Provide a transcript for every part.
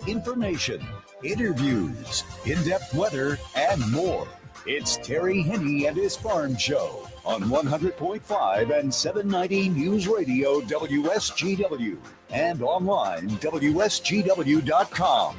information, interviews, in-depth weather, and more. It's Terry Henne and his Farm Show on 100.5 and 790 News Radio WSGW and online WSGW.com.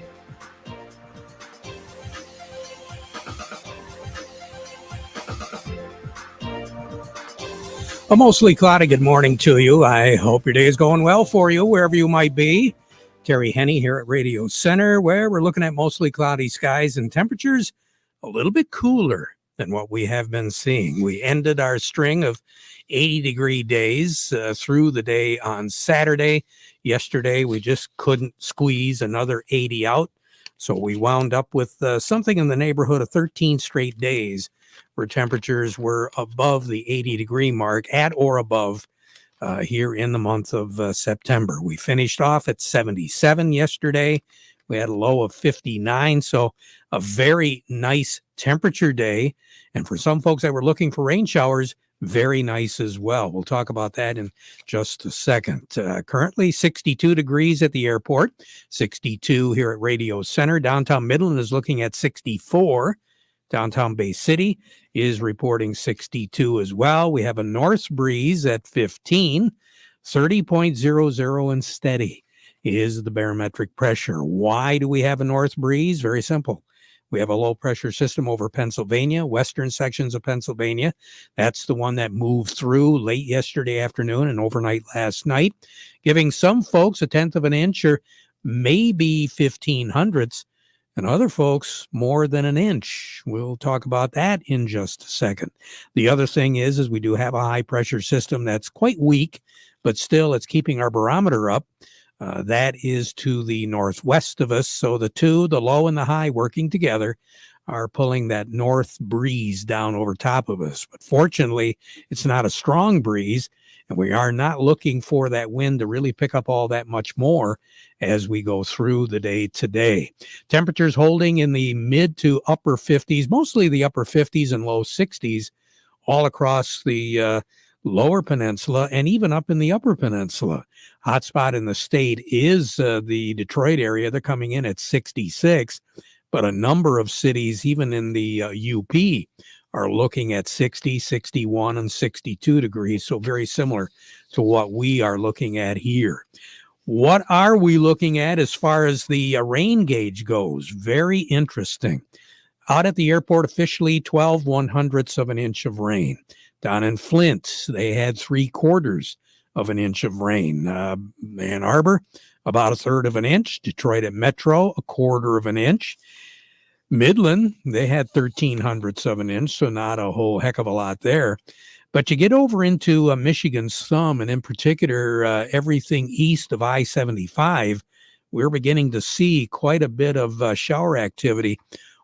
A mostly cloudy good morning to you. I hope your day is going well for you, wherever you might be. Terry Henne here at Radio Center, where we're looking at mostly cloudy skies and temperatures a little bit cooler than what we have been seeing. We ended our string of 80-degree days through the day on Saturday. Yesterday, we just couldn't squeeze another 80 out, so we wound up with something in the neighborhood of 13 straight days where temperatures were above the 80-degree mark, at or above, here in the month of September. We finished off at 77 yesterday. We had a low of 59, so a very nice temperature day. And for some folks that were looking for rain showers, very nice as well. We'll talk about that in just a second. Currently 62 degrees at the airport, 62 here at Radio Center. Downtown Midland is looking at 64. Downtown Bay City is reporting 62 as well. We have a north breeze at 15, 30.00 and steady is the barometric pressure. Why do we have a north breeze? Very simple. We have a low pressure system over Pennsylvania, western sections of Pennsylvania. That's the one that moved through late yesterday afternoon and overnight last night, giving some folks a tenth of an inch or maybe 0.15 and other folks more than an inch. We'll talk about that in just a second. The other thing is we do have a high pressure system that's quite weak, but still it's keeping our barometer up. That is to the northwest of us. So the two, the low and the high, working together are pulling that north breeze down over top of us. But fortunately, it's not a strong breeze, and we are not looking for that wind to really pick up all that much more as we go through the day today. Temperatures holding in the mid to upper 50s, mostly the upper 50s and low 60s all across the lower peninsula and even up in the upper peninsula. Hotspot in the state is the Detroit area. They're coming in at 66, but a number of cities, even in the UP, are looking at 60, 61, and 62 degrees. So very similar to what we are looking at here. What are we looking at as far as the rain gauge goes? Very interesting. Out at the airport, officially 12/100ths of an inch of rain. Down in Flint, they had 3/4 of an inch of rain. Ann Arbor, about 1/3 of an inch. Detroit at Metro, 1/4 of an inch. Midland, they had 13/100ths of an inch, so not a whole heck of a lot there. But you get over into Michigan's thumb, and in particular, everything east of I-75, we're beginning to see quite a bit of shower activity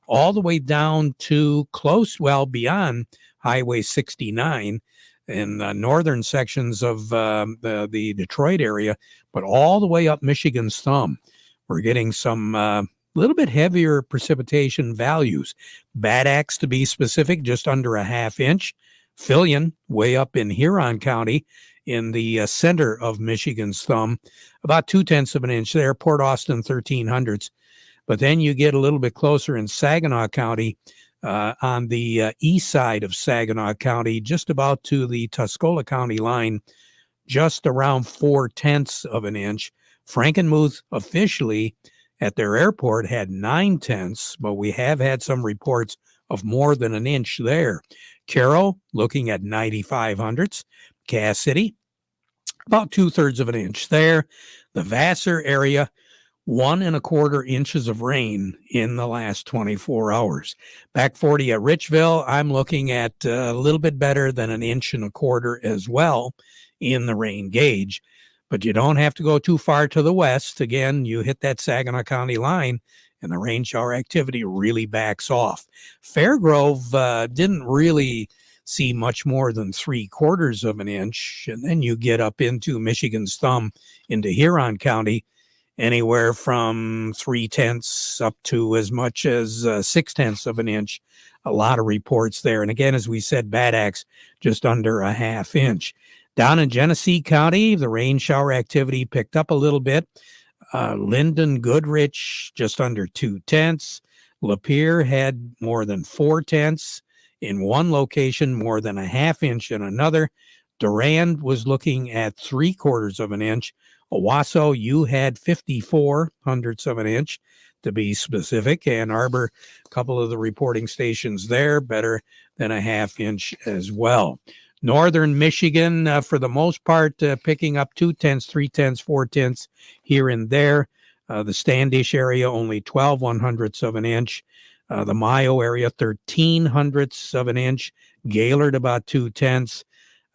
all the way down to close, well, beyond Highway 69 in northern sections of the Detroit area, but all the way up Michigan's thumb. We're getting some little bit heavier precipitation values. Bad Axe, to be specific, just under a 1/2 inch. Fillion, way up in Huron County in the center of Michigan's thumb, about 2/10 of an inch there. Port Austin, 13/100ths. But then you get a little bit closer in Saginaw County, on the east side of Saginaw County, just about to the Tuscola County line, just around 4/10 of an inch. Frankenmuth officially at their airport had 9/10, but we have had some reports of more than an inch there. Carroll looking at 95/100ths. Cass City, about 2/3 of an inch there. The Vassar area, 1 1/4 inches of rain in the last 24 hours. Back 40 at Richville, I'm looking at a little bit better than 1 1/4 inches as well in the rain gauge. But you don't have to go too far to the west. Again, you hit that Saginaw County line, and the rain shower activity really backs off. Fairgrove didn't really see much more than 3/4 of an inch, and then you get up into Michigan's thumb into Huron County, anywhere from 3/10 up to as much as 6/10 of an inch. A lot of reports there. And again, as we said, Bad Axe just under a 1/2 inch. Down in Genesee County, the rain shower activity picked up a little bit. Lyndon Goodrich, just under 2/10. Lapeer had more than 4/10. In one location, more than a half inch in another. Durand was looking at 3/4 of an inch. Owasso, you had 54 hundredths of an inch to be specific. Ann Arbor, a couple of the reporting stations there, better than a half inch as well. Northern Michigan, for the most part, picking up 2/10, 3/10, 4/10 here and there. The Standish area, only 12 100ths of an inch. The Mayo area, 13 hundredths of an inch. Gaylord, about 2/10.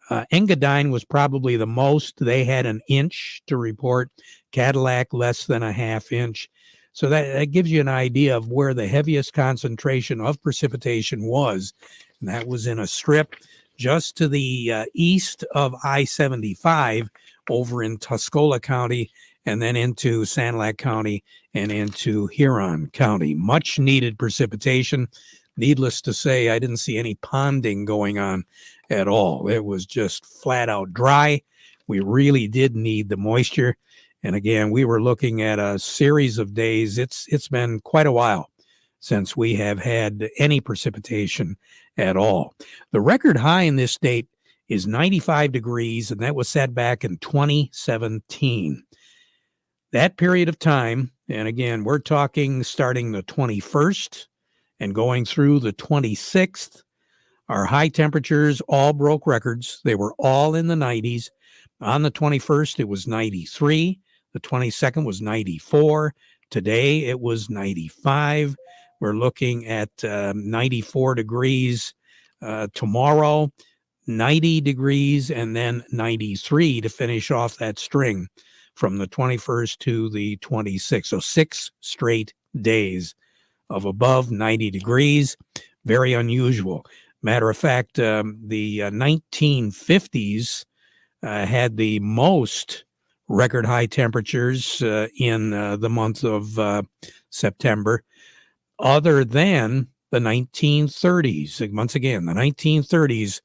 Engadine was probably the most. They had an inch to report. Cadillac, less than a half inch. So that gives you an idea of where the heaviest concentration of precipitation was. And that was in a strip just to the east of I-75 over in Tuscola County, and then into Sanilac County and into Huron County. Much needed precipitation. Needless to say, I didn't see any ponding going on at all. It was just flat out dry. We really did need the moisture. And again, we were looking at a series of days. It's been quite a while since we have had any precipitation at all. The record high in this state is 95 degrees, and that was set back in 2017. That period of time, and again, we're talking starting the 21st and going through the 26th, our high temperatures all broke records. They were all in the 90s. On the 21st, it was 93. The 22nd was 94. Today, it was 95. We're looking at 94 degrees tomorrow, 90 degrees, and then 93 to finish off that string from the 21st to the 26th. So 6 straight days of above 90 degrees. Very unusual. Matter of fact, the 1950s had the most record high temperatures in the month of September, other than the 1930s. Once again, the 1930s,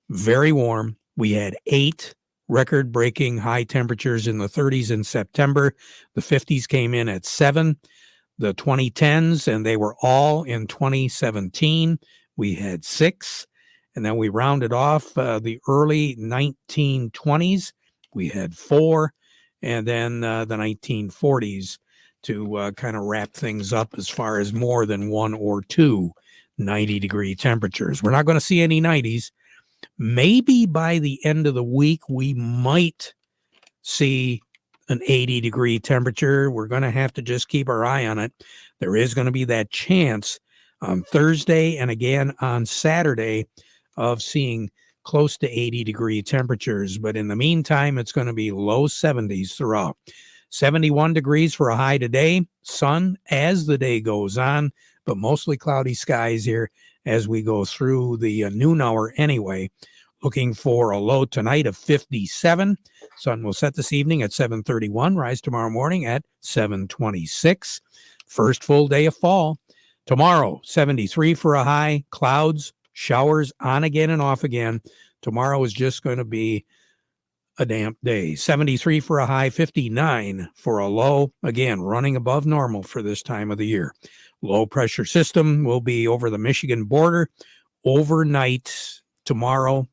very warm. We had 8 record-breaking high temperatures in the 30s in September. The 50s came in at 7. The 2010s, and they were all in 2017. We had 6. And then we rounded off the early 1920s. We had 4. And then the 1940s to kind of wrap things up as far as more than 1 or 2 90-degree temperatures. We're not going to see any 90s. Maybe by the end of the week, we might see an 80-degree temperature. We're going to have to just keep our eye on it. There is going to be that chance on Thursday and again on Saturday of seeing close to 80-degree temperatures. But in the meantime, it's going to be low 70s throughout. 71 degrees for a high today. Sun as the day goes on, but mostly cloudy skies here as we go through the noon hour anyway. Looking for a low tonight of 57. Sun will set this evening at 7:31. Rise tomorrow morning at 7:26. First full day of fall. Tomorrow, 73 for a high. Clouds, showers on again and off again. Tomorrow is just going to be a damp day. 73 for a high, 59 for a low. Again, running above normal for this time of the year. Low pressure system will be over the Michigan border overnight tomorrow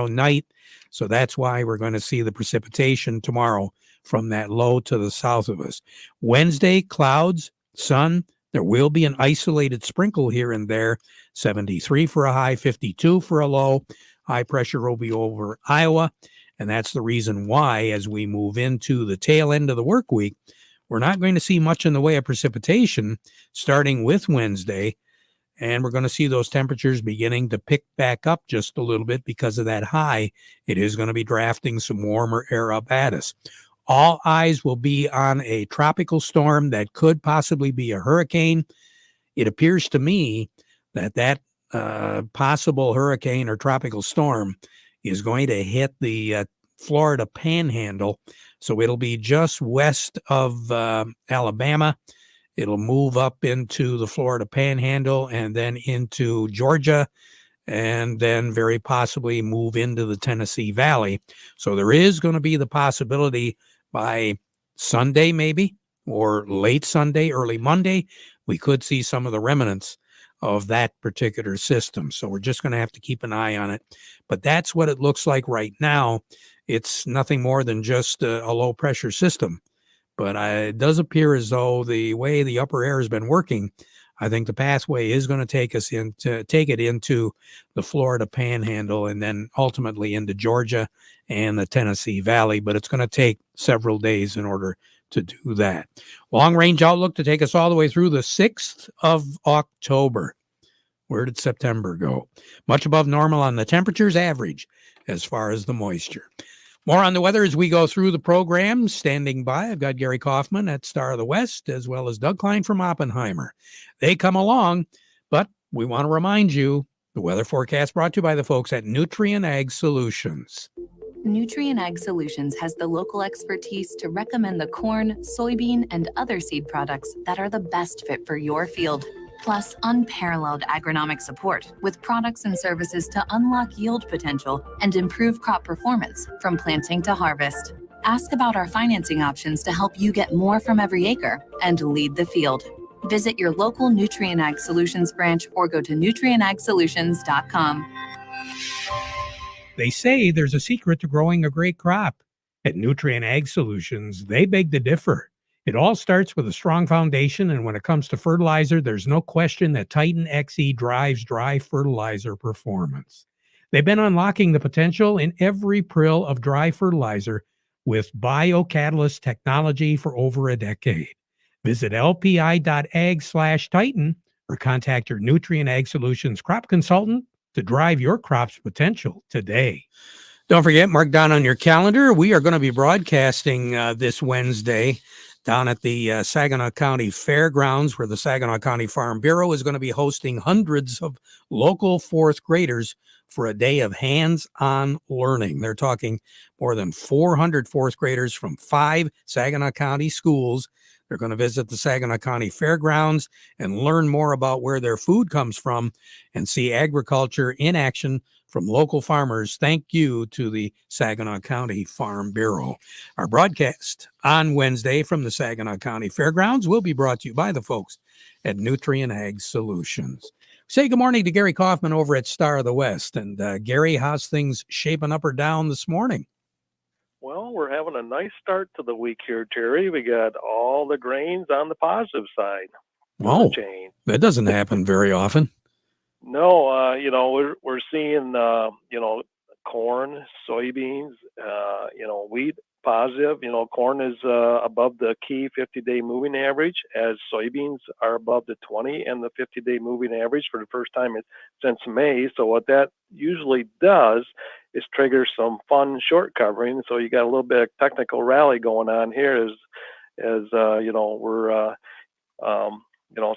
night. So that's why we're going to see the precipitation tomorrow from that low to the south of us. Wednesday, clouds, sun. There will be an isolated sprinkle here and there. 73 for a high, 52 for a low. High pressure will be over Iowa. And that's the reason why, as we move into the tail end of the work week, we're not going to see much in the way of precipitation starting with Wednesday. And we're going to see those temperatures beginning to pick back up just a little bit because of that high. It is going to be drafting some warmer air up at us. All eyes will be on a tropical storm that could possibly be a hurricane. It appears to me that possible hurricane or tropical storm is going to hit the Florida Panhandle. So it'll be just west of Alabama. It'll move up into the Florida Panhandle and then into Georgia, and then very possibly move into the Tennessee Valley. So there is going to be the possibility by Sunday, maybe or late Sunday, early Monday, we could see some of the remnants of that particular system. So we're just going to have to keep an eye on it. But that's what it looks like right now. It's nothing more than just a low pressure system. But it does appear as though the way the upper air has been working, I think the pathway is going to take it into the Florida Panhandle and then ultimately into Georgia and the Tennessee Valley. But it's going to take several days in order to do that. Long range outlook to take us all the way through the 6th of October. Where did September go? Much above normal on the temperatures, average as far as the moisture. More on the weather as we go through the program. Standing by, I've got Gary Kaufman at Star of the West, as well as Doug Klein from Oppenheimer. They come along, but we want to remind you, the weather forecast brought to you by the folks at Nutrien Ag Solutions. Nutrien Ag Solutions has the local expertise to recommend the corn, soybean, and other seed products that are the best fit for your field. Plus, unparalleled agronomic support with products and services to unlock yield potential and improve crop performance from planting to harvest. Ask about our financing options to help you get more from every acre and lead the field. Visit your local Nutrien Ag Solutions branch or go to nutrienagsolutions.com. They say there's a secret to growing a great crop. At Nutrien Ag Solutions, they beg to differ. It all starts with a strong foundation, and when it comes to fertilizer, there's no question that Titan XE drives dry fertilizer performance. They've been unlocking the potential in every prill of dry fertilizer with biocatalyst technology for over a decade. Visit lpi.ag/Titan or contact your Nutrien Ag Solutions crop consultant to drive your crop's potential today. Don't forget, mark down on your calendar, we are going to be broadcasting this Wednesday down at the Saginaw County Fairgrounds, where the Saginaw County Farm Bureau is going to be hosting hundreds of local fourth graders for a day of hands-on learning. They're talking more than 400 fourth graders from 5 Saginaw County schools. They're going to visit the Saginaw County Fairgrounds and learn more about where their food comes from and see agriculture in action from local farmers. Thank you to the Saginaw County Farm Bureau. Our broadcast on Wednesday from the Saginaw County Fairgrounds will be brought to you by the folks at Nutrien Ag Solutions. Say good morning to Gary Kaufman over at Star of the West. And Gary, how's things shaping up or down this morning? Well, we're having a nice start to the week here, Terry. We got all the grains on the positive side. Oh, that doesn't happen very often. No, we're seeing, corn, soybeans, wheat positive. Corn is above the key 50-day moving average, as soybeans are above the 20 and the 50-day moving average for the first time since May. So what that usually does is trigger some fun short covering. So you got a little bit of technical rally going on here as we're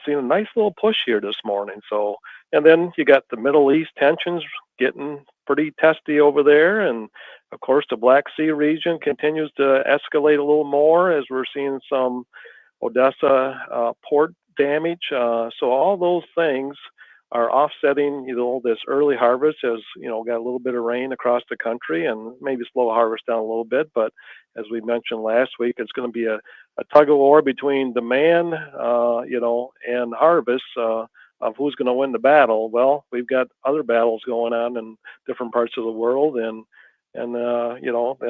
seeing a nice little push here this morning. So, and then you got the Middle East tensions getting pretty testy over there. And of course, the Black Sea region continues to escalate a little more as we're seeing some Odessa port damage. So all those things are offsetting, this early harvest as, got a little bit of rain across the country and maybe slow harvest down a little bit. But as we mentioned last week, it's going to be a tug of war between demand, and harvest of who's going to win the battle. Well, we've got other battles going on in different parts of the world. And then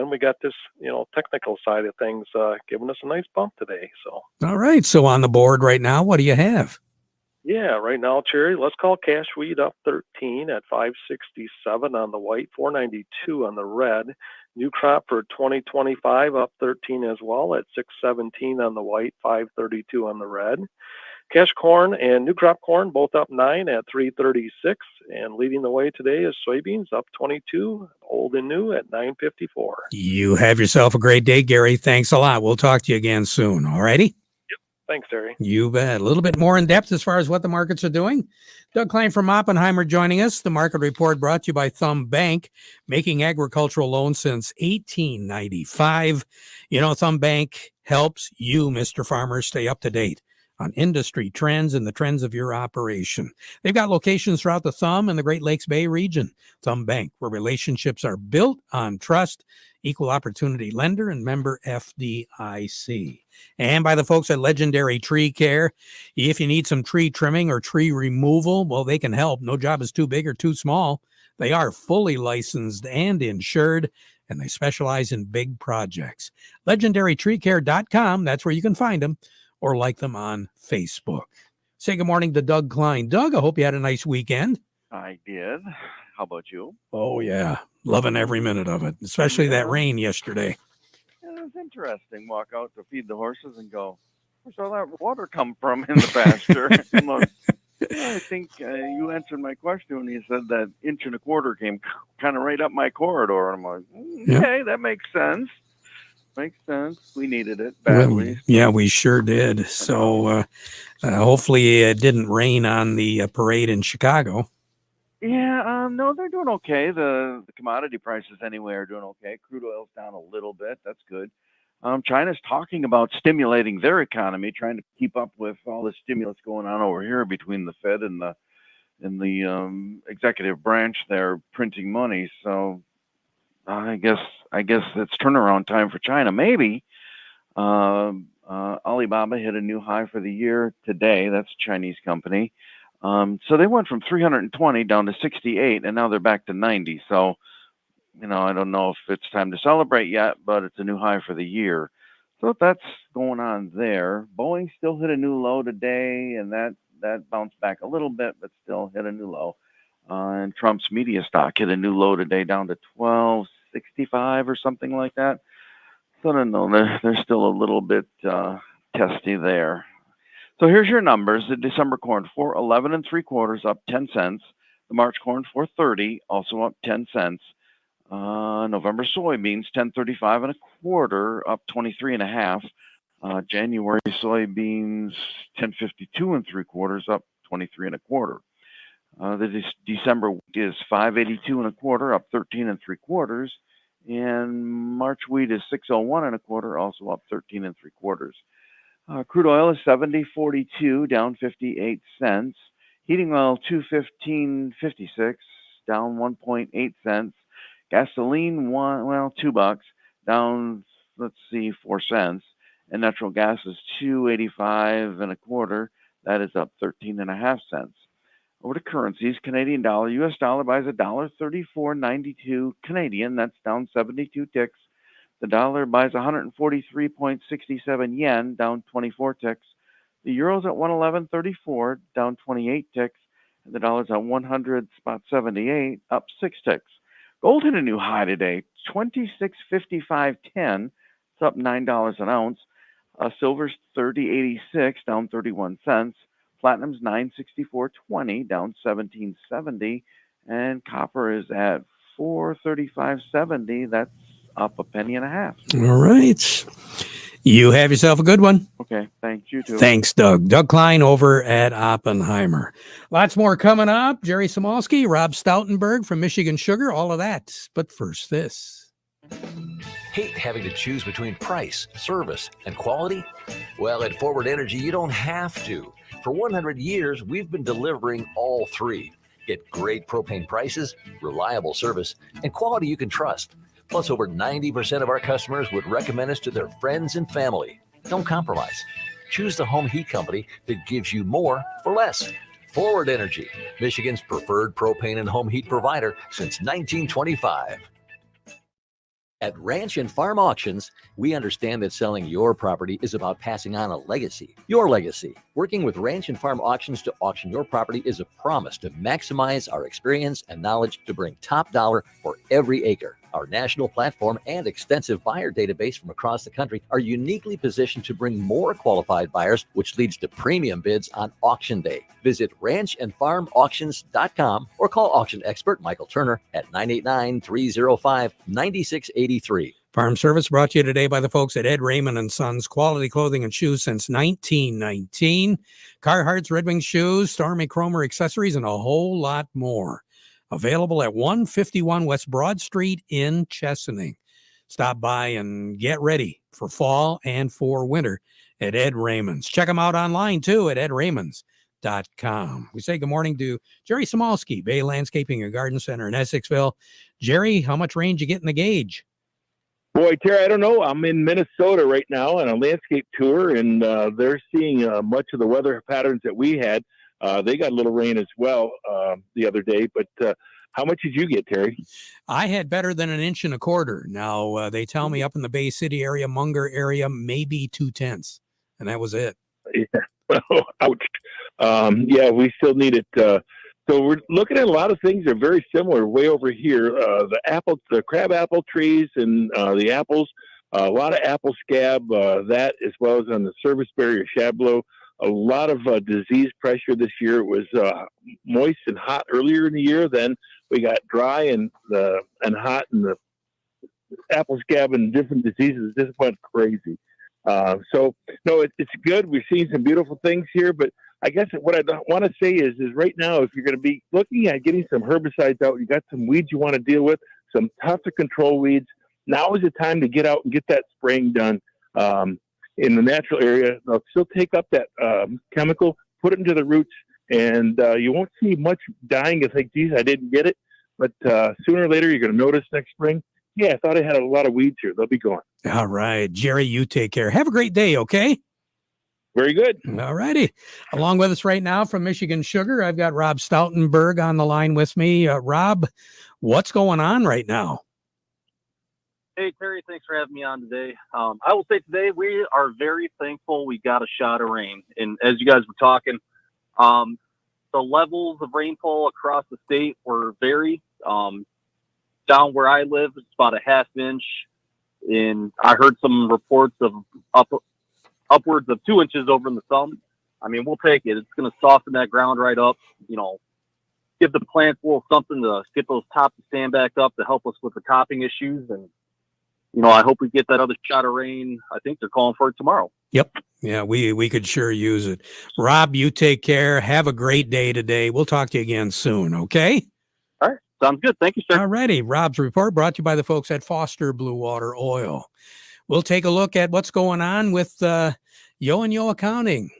we got this, technical side of things giving us a nice bump today. So. All right. So on the board right now, what do you have? Yeah, right now, Cherry, let's call cash wheat up 13 at 567 on the white, 492 on the red. New crop for 2025 up 13 as well at 617 on the white, 532 on the red. Cash corn and new crop corn both up 9 at 336, and leading the way today is soybeans up 22, old and new at 954. You have yourself a great day, Gary. Thanks a lot. We'll talk to you again soon. All righty? Thanks, Terry. You bet. A little bit more in depth as far as what the markets are doing. Doug Klein from Oppenheimer joining us. The market report brought to you by Thumb Bank, making agricultural loans since 1895. Thumb Bank helps you, Mr. Farmer, stay up to date on industry trends and the trends of your operation. They've got locations throughout the Thumb and the Great Lakes Bay region. Thumb Bank, where relationships are built on trust, equal opportunity lender, and member FDIC. And by the folks at Legendary Tree Care. If you need some tree trimming or tree removal, well, they can help. No job is too big or too small. They are fully licensed and insured, and they specialize in big projects. LegendaryTreeCare.com, that's where you can find them, or like them on Facebook. Say good morning to Doug Klein. Doug, I hope you had a nice weekend. I did. How about you? Oh, yeah. Loving every minute of it, especially that rain yesterday. Yeah, it was interesting. Walk out to feed the horses and go, where's all that water come from in the pasture? Look, I think you answered my question when you said that 1.25 inches came kind of right up my corridor. And I'm like, okay, that makes sense. Makes sense. We needed it badly. Well, yeah, we sure did. So hopefully it didn't rain on the parade in Chicago. Yeah, no, they're doing okay. The commodity prices anyway are doing okay. Crude oil's down a little bit. That's good. China's talking about stimulating their economy, trying to keep up with all the stimulus going on over here between the Fed and the executive branch. They're printing money, so I guess it's turnaround time for China. Maybe Alibaba hit a new high for the year today. That's a Chinese company. So they went from 320 down to 68, and now they're back to 90. So, I don't know if it's time to celebrate yet, but it's a new high for the year. So that's going on there. Boeing still hit a new low today, and that bounced back a little bit, but still hit a new low. And Trump's media stock hit a new low today, down to 1265 or something like that. So I don't know. They're still a little bit testy there. So here's your numbers. The December corn, 411 3/4, up 10 cents. The March corn, 430, also up 10 cents. November soybeans, 1035 1/4, up 23 1/2. January soybeans, 1052 3/4, up 23 1/4. The December wheat is 582 1/4, up 13 3/4. And March wheat is 601 1/4, also up 13 3/4. Crude oil is 70.42, down 58 cents. Heating oil 215.56, down 1.8 cents. Gasoline $2, down 4 cents. And natural gas is 285 1/4, that is up 13 1/2 cents. Over to currencies, Canadian dollar, U.S. dollar buys $1.3492 Canadian, that's down 72 ticks. The dollar buys 143.67 yen, down 24 ticks. The euro's at 111.34, down 28 ticks. And the dollar's at 100.78, up 6 ticks. Gold hit a new high today, 26.55.10. It's up $9 an ounce. Silver's 30.86, down 31 cents. Platinum's 964.20, down 17.70. And copper is at 435.70. That's up 1.5 pennies. All right. You have yourself a good one. Okay. Thanks. You too. Thanks, Doug. Doug Klein over at Oppenheimer. Lots more coming up. Jerry Samolsky, Rob Stoutenberg from Michigan Sugar, all of that. But first, this. Hate having to choose between price, service, and quality? Well, at Forward Energy, you don't have to. For 100 years, we've been delivering all three. Get great propane prices, reliable service, and quality you can trust. Plus, over 90% of our customers would recommend us to their friends and family. Don't compromise. Choose the home heat company that gives you more for less. Forward Energy, Michigan's preferred propane and home heat provider since 1925. At Ranch and Farm Auctions, we understand that selling your property is about passing on a legacy, your legacy. Working with Ranch and Farm Auctions to auction your property is a promise to maximize our experience and knowledge to bring top dollar for every acre. Our national platform and extensive buyer database from across the country are uniquely positioned to bring more qualified buyers, which leads to premium bids on auction day. Visit ranchandfarmauctions.com or call auction expert Michael Turner at 989-305-9683. Farm Service brought to you today by the folks at Ed Raymond and Sons, quality clothing and shoes since 1919. Carhartt's, Red Wing shoes, Stormy Cromer accessories, and a whole lot more. Available at 151 West Broad Street in Chesaning. Stop by and get ready for fall and for winter at Ed Raymond's. Check him out online too at edraymond's.com. We say good morning to Jerry Samalski, Bay Landscaping and Garden Center in Essexville. Jerry, how much rain did you get in the gauge? Boy, Terry, I don't know. I'm in Minnesota right now on a landscape tour, and they're seeing much of the weather patterns that we had. They got a little rain as well the other day, but how much did you get, Terry? I had better than 1.25 inches. Now, they tell me up in the Bay City area, Munger area, maybe 0.2, and that was it. Yeah. Well, ouch. Yeah, we still need it. So we're looking at a lot of things that are very similar way over here. The crab apple trees and the apples, a lot of apple scab, that as well as on the serviceberry or shablo. A lot of disease pressure this year. It was moist and hot earlier in the year. Then we got dry and hot, and the apple scab and different diseases just went crazy. So no, it's good. We're seeing some beautiful things here, but I guess what I want to say is right now, if you're going to be looking at getting some herbicides out, you got some weeds you want to deal with, some tough to control weeds. Now is the time to get out and get that spraying done in the natural area. They'll still take up that chemical, put it into the roots, and you won't see much dying. You think, geez, I didn't get it. But sooner or later, you're going to notice next spring, yeah, I thought I had a lot of weeds here. They'll be gone. All right, Jerry, you take care. Have a great day, okay? Very good. All righty. Along with us right now from Michigan Sugar, I've got Rob Stoutenberg on the line with me. Rob, what's going on right now? Hey, Terry, thanks for having me on today. I will say today we are very thankful we got a shot of rain. And as you guys were talking, the levels of rainfall across the state were varied. Down where I live, it's about a 1/2 inch. And I heard some reports of upwards of 2 inches over in the south. I mean, we'll take it. It's going to soften that ground right up, give the plants a little something to get those tops to stand back up to help us with the topping issues. And, I hope we get that other shot of rain. I think they're calling for it tomorrow. Yep. Yeah, we could sure use it. Rob, you take care. Have a great day today. We'll talk to you again soon, okay? All right. Sounds good. Thank you, sir. All righty. Rob's report brought to you by the folks at Foster Blue Water Oil. We'll take a look at what's going on with Yo and Yo Accounting.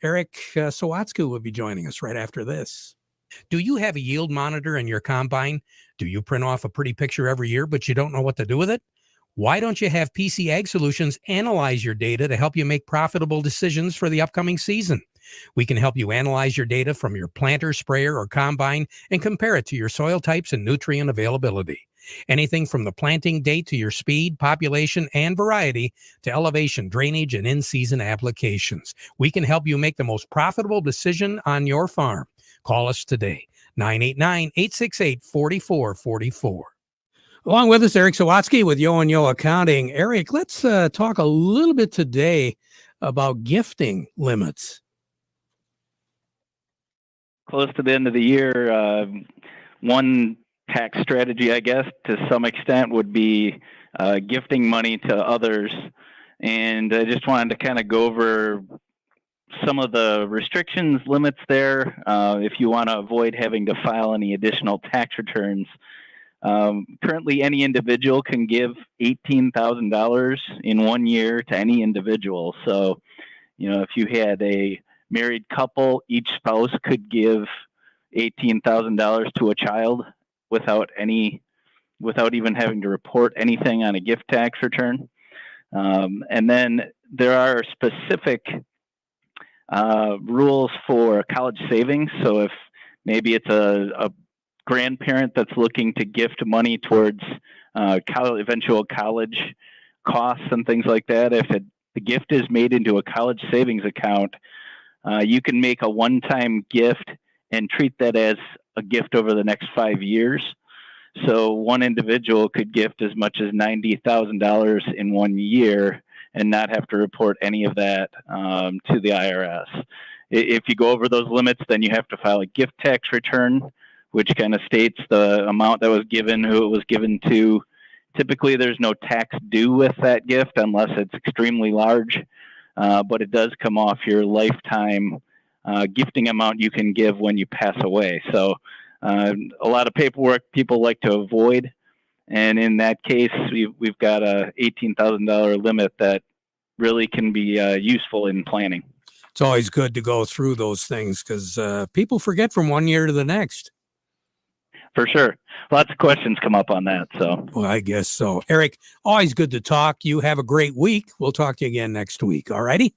Eric Sawatsky will be joining us right after this. Do you have a yield monitor in your combine? Do you print off a pretty picture every year, but you don't know what to do with it? Why don't you have PC Ag Solutions analyze your data to help you make profitable decisions for the upcoming season? We can help you analyze your data from your planter, sprayer, or combine and compare it to your soil types and nutrient availability. Anything from the planting date to your speed, population, and variety to elevation, drainage, and in-season applications. We can help you make the most profitable decision on your farm. Call us today, 989-868-4444. Along with us, Eric Sawatsky with Yo and Yo Accounting. Eric, let's talk a little bit today about gifting limits. Close to the end of the year, one tax strategy, I guess, to some extent would be gifting money to others. And I just wanted to kind of go over some of the restrictions, limits there, if you want to avoid having to file any additional tax returns. Currently, any individual can give $18,000 in 1 year to any individual. So, if you had a married couple, each spouse could give $18,000 to a child without even having to report anything on a gift tax return. And then there are specific rules for college savings. So if maybe it's a grandparent that's looking to gift money towards eventual college costs and things like that, if the gift is made into a college savings account, you can make a one-time gift and treat that as a gift over the next 5 years. So one individual could gift as much as $90,000 in 1 year and not have to report any of that to the IRS. If you go over those limits, then you have to file a gift tax return, which kind of states the amount that was given, who it was given to. Typically, there's no tax due with that gift unless it's extremely large, but it does come off your lifetime gifting amount you can give when you pass away. So a lot of paperwork people like to avoid. And in that case, we've got a $18,000 limit that really can be useful in planning. It's always good to go through those things because people forget from one year to the next. For sure. Lots of questions come up on that. So, well, I guess so. Eric, always good to talk. You have a great week. We'll talk to you again next week. All righty?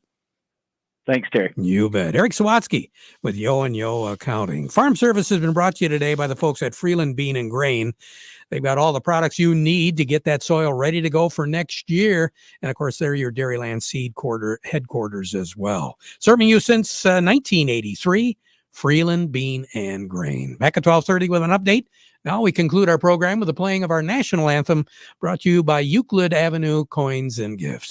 Thanks, Terry. You bet. Eric Sawatsky with Yo and Yo Accounting. Farm Service has been brought to you today by the folks at Freeland Bean and Grain. They've got all the products you need to get that soil ready to go for next year. And, of course, they're your Dairyland Seed headquarters as well. Serving you since 1983, Freeland Bean and Grain. Back at 12:30 with an update. Now we conclude our program with the playing of our national anthem, brought to you by Euclid Avenue Coins and Gifts.